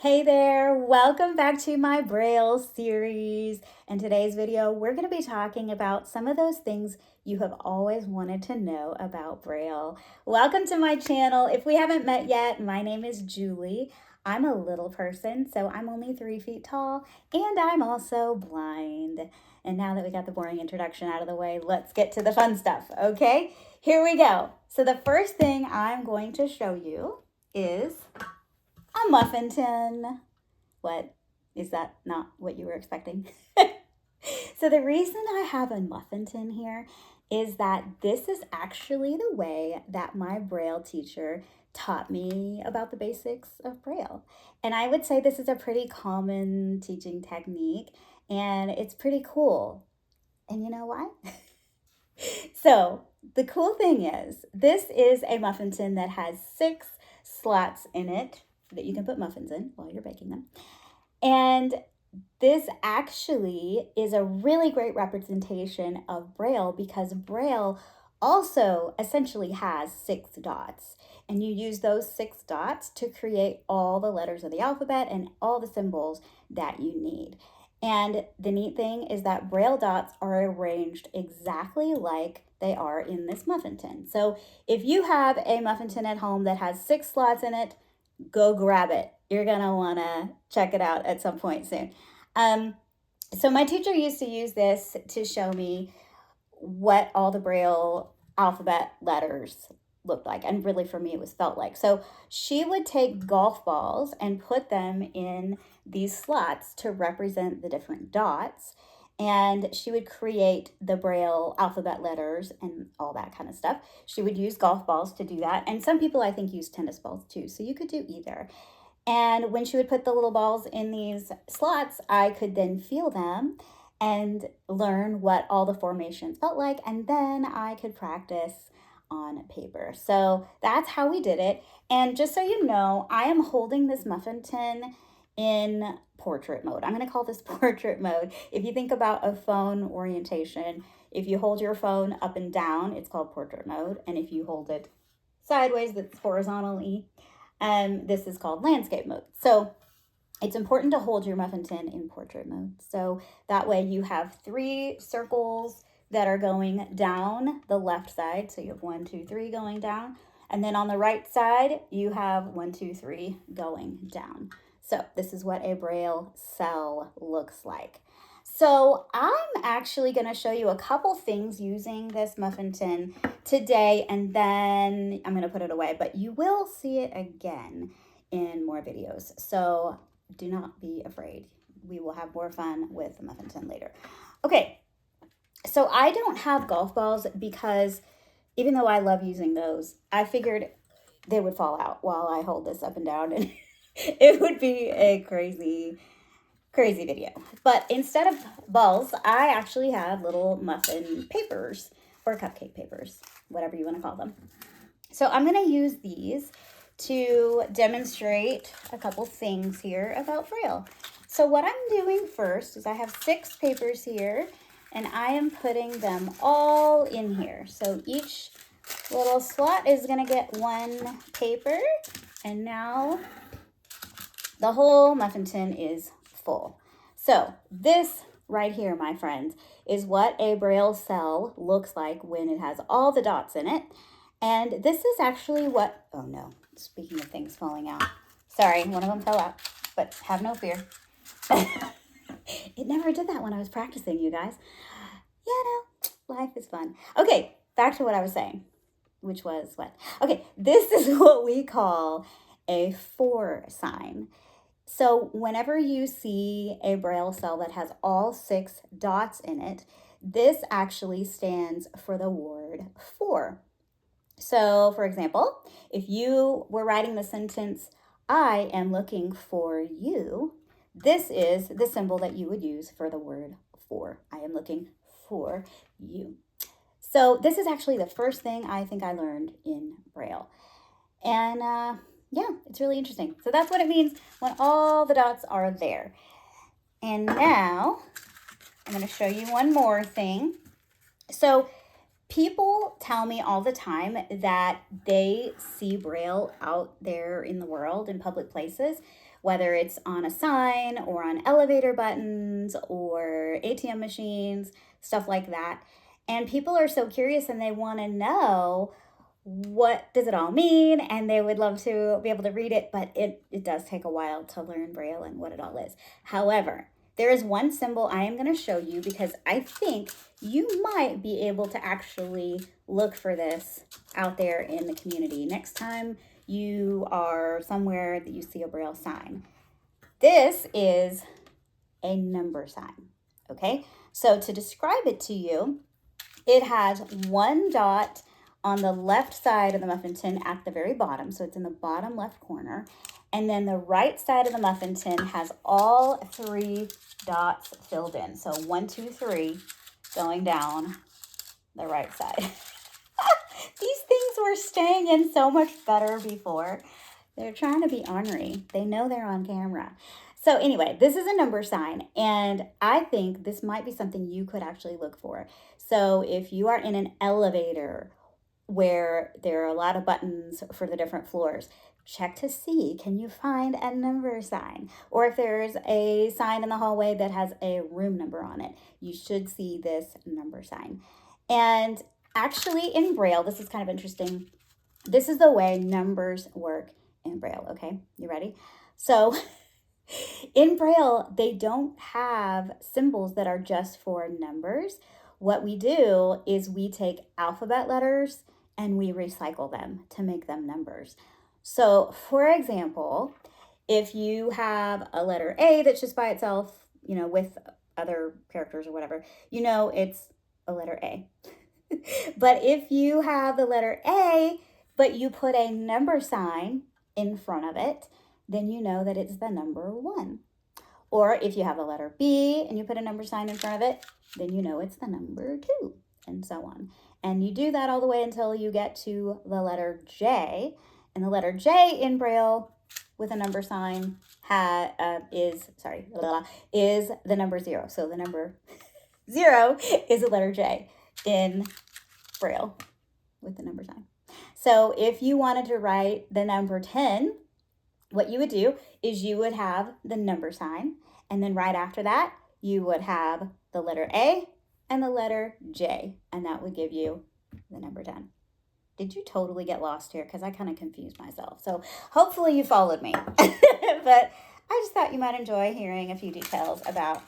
Hey there, welcome back to my Braille series. In today's video, we're going to be talking about some of those things you have always wanted to know about Braille. Welcome to my channel. If we haven't met yet, my name is Julie. I'm a little person, so I'm only 3 feet tall, and I'm also blind. And now that we got the boring introduction out of the way, let's get to the fun stuff, okay? Here we go. So the first thing I'm going to show you is a muffin tin. What? Is that not what you were expecting? So the reason I have a muffin tin here is that this is actually the way that my Braille teacher taught me about the basics of Braille. And I would say this is a pretty common teaching technique, and it's pretty cool. And you know why? So the cool thing is, this is a muffin tin that has 6 slots in it that you can put muffins in while you're baking them. And this actually is a really great representation of Braille because Braille also essentially has 6 dots. And you use those 6 dots to create all the letters of the alphabet and all the symbols that you need. And the neat thing is that Braille dots are arranged exactly like they are in this muffin tin. So if you have a muffin tin at home that has 6 slots in it, go grab it. You're going to want to check it out at some point soon. So my teacher used to use this to show me what all the Braille alphabet letters looked like. And really for me, it was felt like. So she would take golf balls and put them in these slots to represent the different dots. And she would create the Braille alphabet letters and all that kind of stuff. She would use golf balls to do that. And some people, I think, use tennis balls too. So you could do either. And when she would put the little balls in these slots, I could then feel them and learn what all the formations felt like. And then I could practice on paper. So that's how we did it. And just so you know, I am holding this muffin tin in portrait mode. I'm going to call this portrait mode. If you think about a phone orientation, if you hold your phone up and down, it's called portrait mode. And if you hold it sideways, that's horizontally, this is called landscape mode. So it's important to hold your muffin tin in portrait mode. So that way you have 3 circles that are going down the left side. So you have 1, 2, 3 going down. And then on the right side, you have 1, 2, 3 going down. So this is what a Braille cell looks like. So I'm actually going to show you a couple things using this muffin tin today, and then I'm going to put it away, but you will see it again in more videos. So do not be afraid. We will have more fun with the muffin tin later. Okay, so I don't have golf balls because even though I love using those, I figured they would fall out while I hold this up and down, and it would be a crazy video. But instead of balls, I actually have little muffin papers or cupcake papers, whatever you want to call them. So I'm going to use these to demonstrate a couple things here about Braille. So what I'm doing first is I have 6 papers here, and I am putting them all in here. So each little slot is going to get 1 paper, and now the whole muffin tin is full. So this right here, my friends, is what a Braille cell looks like when it has all the dots in it. And this is actually what, oh no, speaking of things falling out. Sorry, one of them fell out, but have no fear. It never did that when I was practicing, you guys. Yeah, no, life is fun. Okay, back to what I was saying, which was what? Okay, this is what we call a for sign. So whenever you see a Braille cell that has all 6 dots in it, this actually stands for the word for. So for example, if you were writing the sentence, I am looking for you, this is the symbol that you would use for the word for. I am looking for you. So this is actually the first thing I think I learned in Braille. And yeah, it's really interesting. So that's what it means when all the dots are there. And now I'm going to show you one more thing. So people tell me all the time that they see Braille out there in the world in public places, whether it's on a sign or on elevator buttons or ATM machines, stuff like that. And people are so curious and they want to know, what does it all mean? And they would love to be able to read it, but it does take a while to learn Braille and what it all is. However, there is one symbol I am going to show you because I think you might be able to actually look for this out there in the community next time you are somewhere that you see a Braille sign. This is a number sign, okay? So to describe it to you, it has one dot on the left side of the muffin tin at the very bottom, so it's in the bottom left corner. And then the right side of the muffin tin has all 3 dots filled in. So 1, 2, 3 going down the right side. These things were staying in so much better before. They're trying to be ornery. They know they're on camera. So anyway, this is a number sign, and I think this might be something you could actually look for. So if you are in an elevator where there are a lot of buttons for the different floors, check to see, can you find a number sign? Or if there's a sign in the hallway that has a room number on it, you should see this number sign. And actually in Braille, this is kind of interesting. This is the way numbers work in Braille, okay? You ready? So in Braille, they don't have symbols that are just for numbers. What we do is we take alphabet letters and we recycle them to make them numbers. So for example, if you have a letter A that's just by itself, with other characters or whatever, it's a letter A. But if you have the letter A, but you put a number sign in front of it, then you know that it's the number 1. Or if you have the letter B and you put a number sign in front of it, then you know it's the number 2, and so on. And you do that all the way until you get to the letter J. And the letter J in Braille with a number sign is the number 0. So the number 0 is the letter J in Braille with the number sign. So if you wanted to write the number 10, what you would do is you would have the number sign, and then right after that, you would have the letter A and the letter J, and that would give you the number 10. Did you totally get lost here? Because I kind of confused myself. So hopefully you followed me. But I just thought you might enjoy hearing a few details about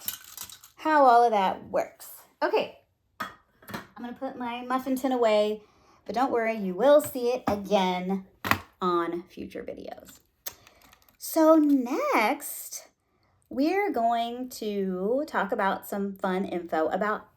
how all of that works. Okay, I'm going to put my muffin tin away, but don't worry, you will see it again on future videos. So next, we're going to talk about some fun info about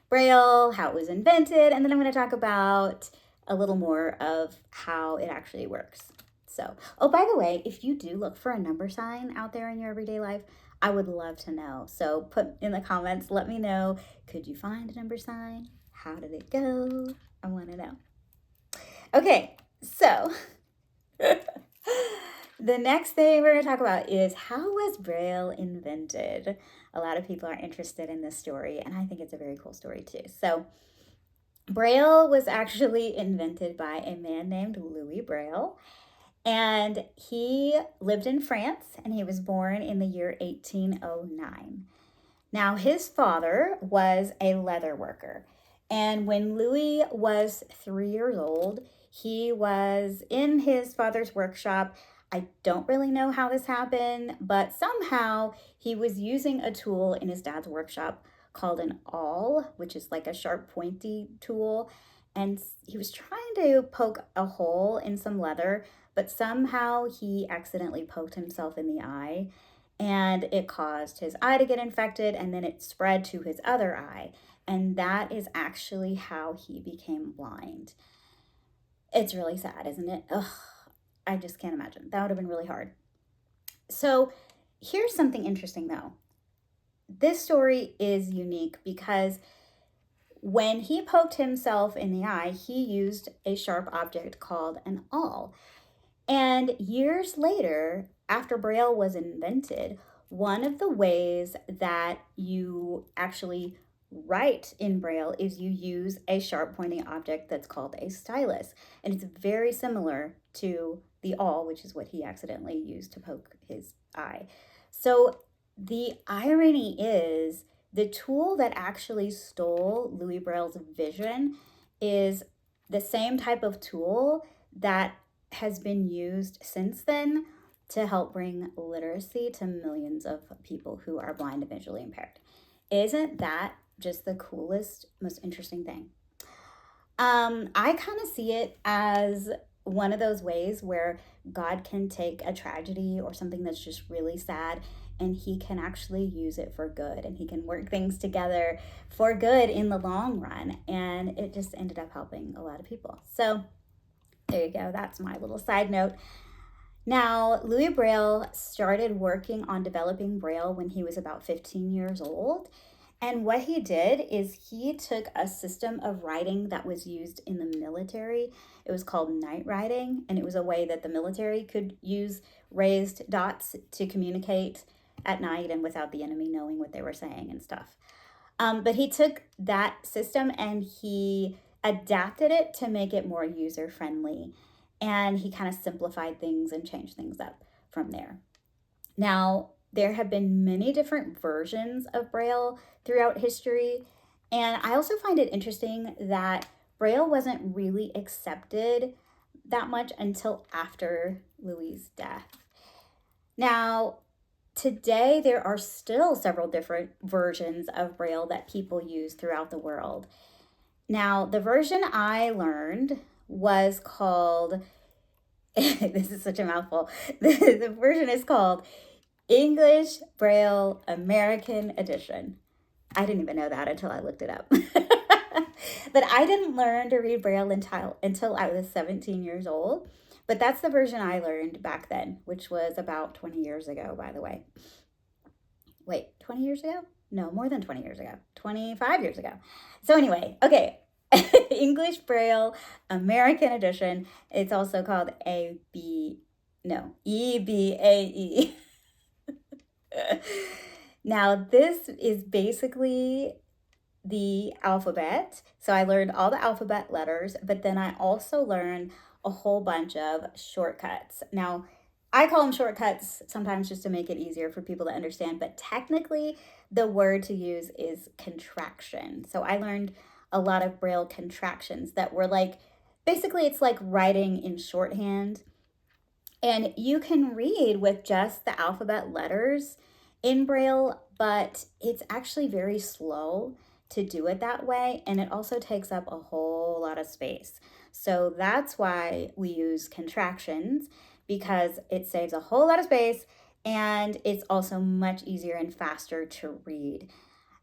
Braille, how it was invented, and then I'm going to talk about a little more of how it actually works. So, oh, by the way, if you do look for a number sign out there in your everyday life, I would love to know. So put in the comments, let me know, could you find a number sign? How did it go? I want to know. Okay, so the next thing we're going to talk about is how was Braille invented? A lot of people are interested in this story, and I think it's a very cool story too. So Braille was actually invented by a man named Louis Braille, and he lived in France, and he was born in the year 1809. Now, his father was a leather worker, and when Louis was 3 years old, he was in his father's workshop. I don't really know how this happened, but somehow he was using a tool in his dad's workshop called an awl, which is like a sharp pointy tool, and he was trying to poke a hole in some leather, but somehow he accidentally poked himself in the eye, and it caused his eye to get infected, and then it spread to his other eye, and that is actually how he became blind. It's really sad, isn't it? Ugh, I just can't imagine. That would have been really hard. So here's something interesting though. This story is unique because when he poked himself in the eye, he used a sharp object called an awl. And years later, after Braille was invented, one of the ways that you actually write in Braille is you use a sharp pointing object that's called a stylus. And it's very similar to the awl, which is what he accidentally used to poke his eye. So the irony is the tool that actually stole Louis Braille's vision is the same type of tool that has been used since then to help bring literacy to millions of people who are blind and visually impaired. Isn't that just the coolest, most interesting thing? I kind of see it as one of those ways where God can take a tragedy or something that's just really sad and he can actually use it for good, and he can work things together for good in the long run. And it just ended up helping a lot of people. So there you go. That's my little side note. Now, Louis Braille started working on developing Braille when he was about 15 years old. And what he did is he took a system of writing that was used in the military. It was called night writing, and it was a way that the military could use raised dots to communicate at night and without the enemy knowing what they were saying and stuff. But he took that system and he adapted it to make it more user-friendly. And he kind of simplified things and changed things up from there. Now, there have been many different versions of Braille throughout history. And I also find it interesting that Braille wasn't really accepted that much until after Louis' death. Now, today there are still several different versions of Braille that people use throughout the world. Now, the version I learned was called, this is such a mouthful, the version is called English Braille American Edition. I didn't even know that until I looked it up. But I didn't learn to read Braille until I was 17 years old. But that's the version I learned back then, which was about 20 years ago, by the way. Wait, 20 years ago? No, more than 20 years ago. 25 years ago. So anyway, okay. English Braille American Edition. It's also called EBAE. Now, this is basically the alphabet. So I learned all the alphabet letters, but then I also learned a whole bunch of shortcuts. Now, I call them shortcuts sometimes just to make it easier for people to understand, but technically the word to use is contraction. So I learned a lot of Braille contractions that were like, basically it's like writing in shorthand. And you can read with just the alphabet letters in Braille, but it's actually very slow to do it that way. And it also takes up a whole lot of space. So that's why we use contractions, because it saves a whole lot of space and it's also much easier and faster to read.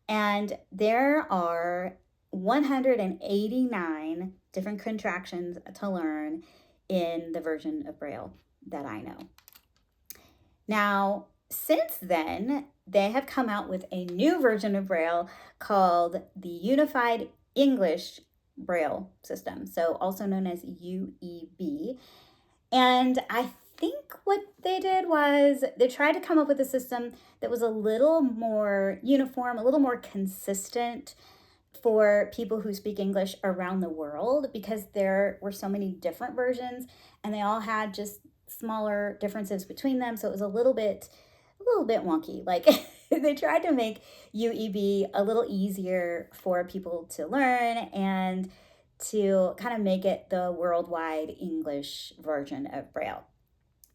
And there are 189 different contractions to learn in the version of Braille that I know. Now, since then, they have come out with a new version of Braille called the Unified English Braille System, so also known as UEB. And I think what they did was they tried to come up with a system that was a little more uniform, a little more consistent for people who speak English around the world, because there were so many different versions and they all had just smaller differences between them. So it was a little bit wonky. Like they tried to make UEB a little easier for people to learn and to kind of make it the worldwide English version of Braille.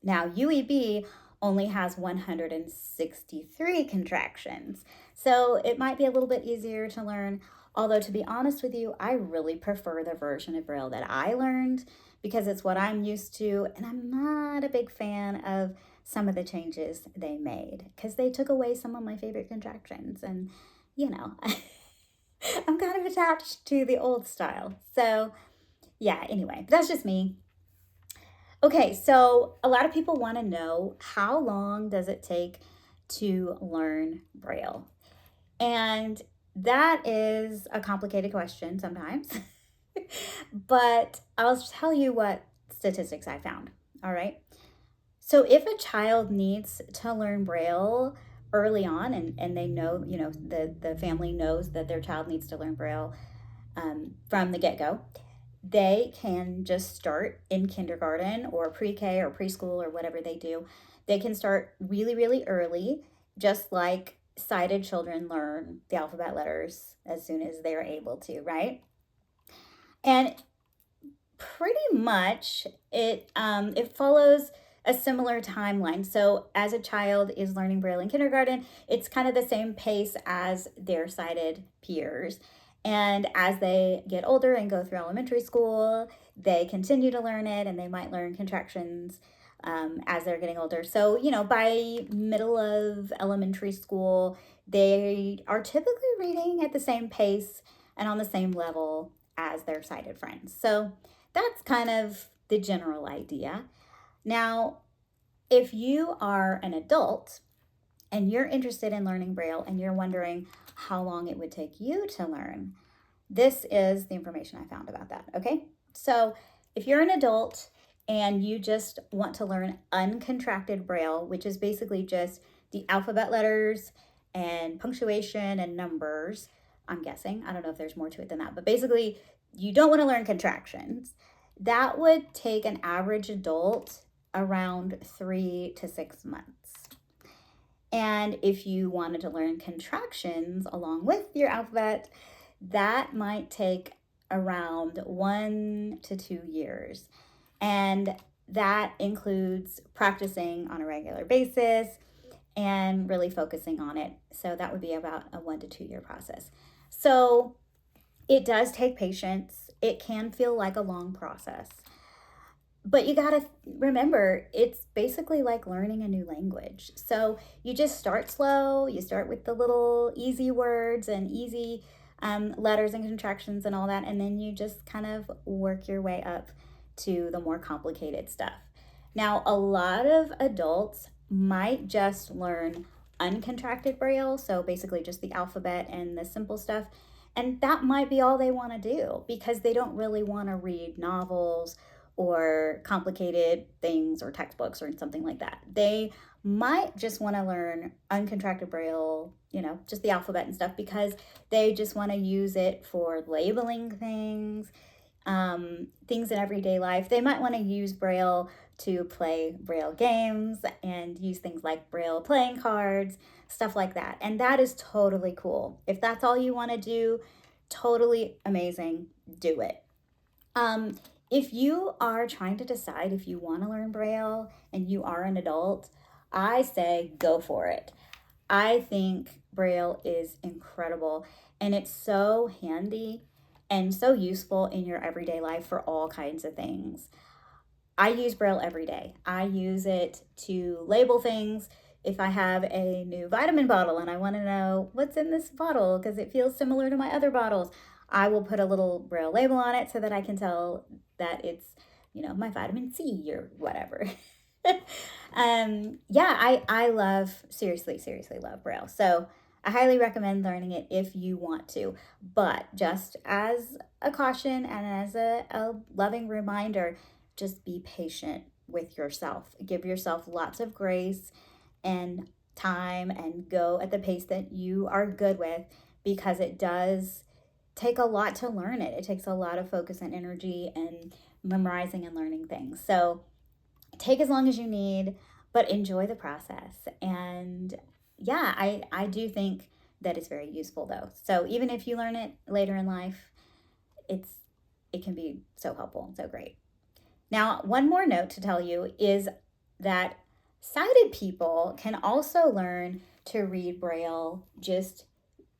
Now, UEB only has 163 contractions, so it might be a little bit easier to learn. Although, to be honest with you, I really prefer the version of Braille that I learned because it's what I'm used to, and I'm not a big fan of some of the changes they made because they took away some of my favorite contractions, and you know, I'm kind of attached to the old style. So yeah, anyway, that's just me. Okay, so a lot of people want to know, how long does it take to learn Braille? And that is a complicated question sometimes, but I'll tell you what statistics I found, all right? So if a child needs to learn Braille early on and they know, the family knows that their child needs to learn Braille from the get-go, they can just start in kindergarten or pre-K or preschool or whatever they do. They can start really, really early, just like sighted children learn the alphabet letters as soon as they're able to, right? And pretty much it follows a similar timeline. So as a child is learning Braille in kindergarten, it's kind of the same pace as their sighted peers. And as they get older and go through elementary school, they continue to learn it, and they might learn contractions as they're getting older. So, by middle of elementary school, they are typically reading at the same pace and on the same level as their sighted friends. So that's kind of the general idea. Now, if you are an adult and you're interested in learning Braille and you're wondering how long it would take you to learn, this is the information I found about that, okay? So if you're an adult and you just want to learn uncontracted Braille, which is basically just the alphabet letters and punctuation and numbers, I'm guessing. I don't know if there's more to it than that, but basically you don't want to learn contractions. That would take an average adult around 3 to 6 months. And if you wanted to learn contractions along with your alphabet, that might take around 1 to 2 years. And that includes practicing on a regular basis and really focusing on it. So that would be about a 1 to 2 year process. So it does take patience. It can feel like a long process. But you got to remember, it's basically like learning a new language. So you just start slow. You start with the little easy words and easy letters and contractions and all that. And then you just kind of work your way up to the more complicated stuff. Now, a lot of adults might just learn uncontracted Braille. So basically just the alphabet and the simple stuff. And that might be all they want to do because they don't really want to read novels or complicated things or textbooks or something like that. They might just want to learn uncontracted Braille, just the alphabet and stuff, because they just want to use it for labeling things, things in everyday life. They might want to use Braille to play Braille games and use things like Braille playing cards, stuff like that. And that is totally cool. If that's all you want to do, totally amazing, do it. If you are trying to decide if you want to learn Braille and you are an adult, I say go for it. I think Braille is incredible, and it's so handy and so useful in your everyday life for all kinds of things. I use Braille every day. I use it to label things. If I have a new vitamin bottle and I want to know what's in this bottle because it feels similar to my other bottles, I will put a little Braille label on it so that I can tell that it's, my vitamin C or whatever. I love, seriously love Braille. So I highly recommend learning it if you want to. But just as a caution and as a loving reminder, just be patient with yourself. Give yourself lots of grace and time and go at the pace that you are good with, because it does take a lot to learn it. It takes a lot of focus and energy and memorizing and learning things. So take as long as you need, but enjoy the process. And yeah, I do think that it's very useful though. So even if you learn it later in life, it can be so helpful, so great. Now, one more note to tell you is that sighted people can also learn to read Braille just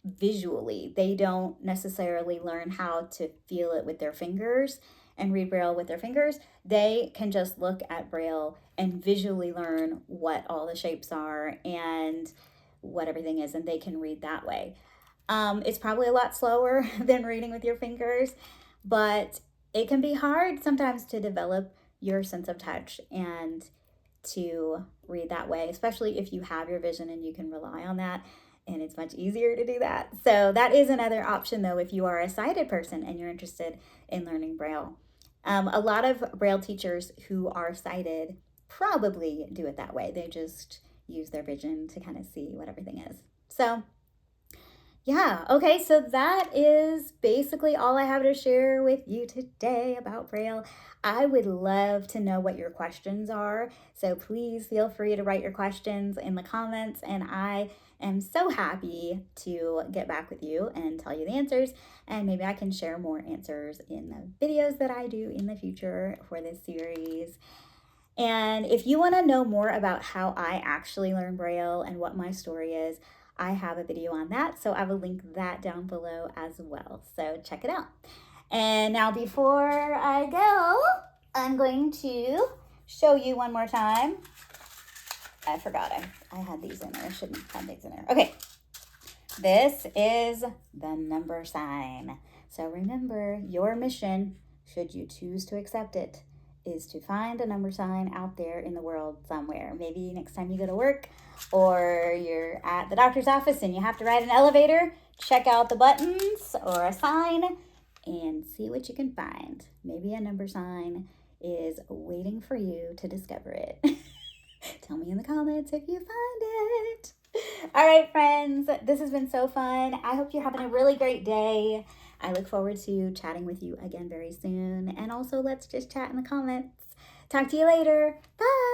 visually. They don't necessarily learn how to feel it with their fingers and read Braille with their fingers. They can just look at Braille and visually learn what all the shapes are and what everything is, and they can read that way. It's probably a lot slower than reading with your fingers, but it can be hard sometimes to develop your sense of touch and to read that way, especially if you have your vision and you can rely on that. And it's much easier to do that. So that is another option though if you are a sighted person and you're interested in learning Braille. A lot of Braille teachers who are sighted probably do it that way. They just use their vision to kind of see what everything is. So Yeah, okay, so that is basically all I have to share with you today about Braille. I would love to know what your questions are, so please feel free to write your questions in the comments, and I am so happy to get back with you and tell you the answers, and maybe I can share more answers in the videos that I do in the future for this series. And if you want to know more about how I actually learned Braille and what my story is, I have a video on that, so I will link that down below as well. So check it out. And now before I go, I'm going to show you one more time. I forgot I had these in there. I shouldn't have had these in there. Okay, this is the number sign. So remember, your mission, should you choose to accept it, is to find a number sign out there in the world somewhere. Maybe next time you go to work or you're at the doctor's office and you have to ride an elevator, check out the buttons or a sign and see what you can find. Maybe a number sign is waiting for you to discover it. Tell me in the comments if you find it. All right, friends, this has been so fun. I hope you're having a really great day. I look forward to chatting with you again very soon. And also, let's just chat in the comments. Talk to you later. Bye.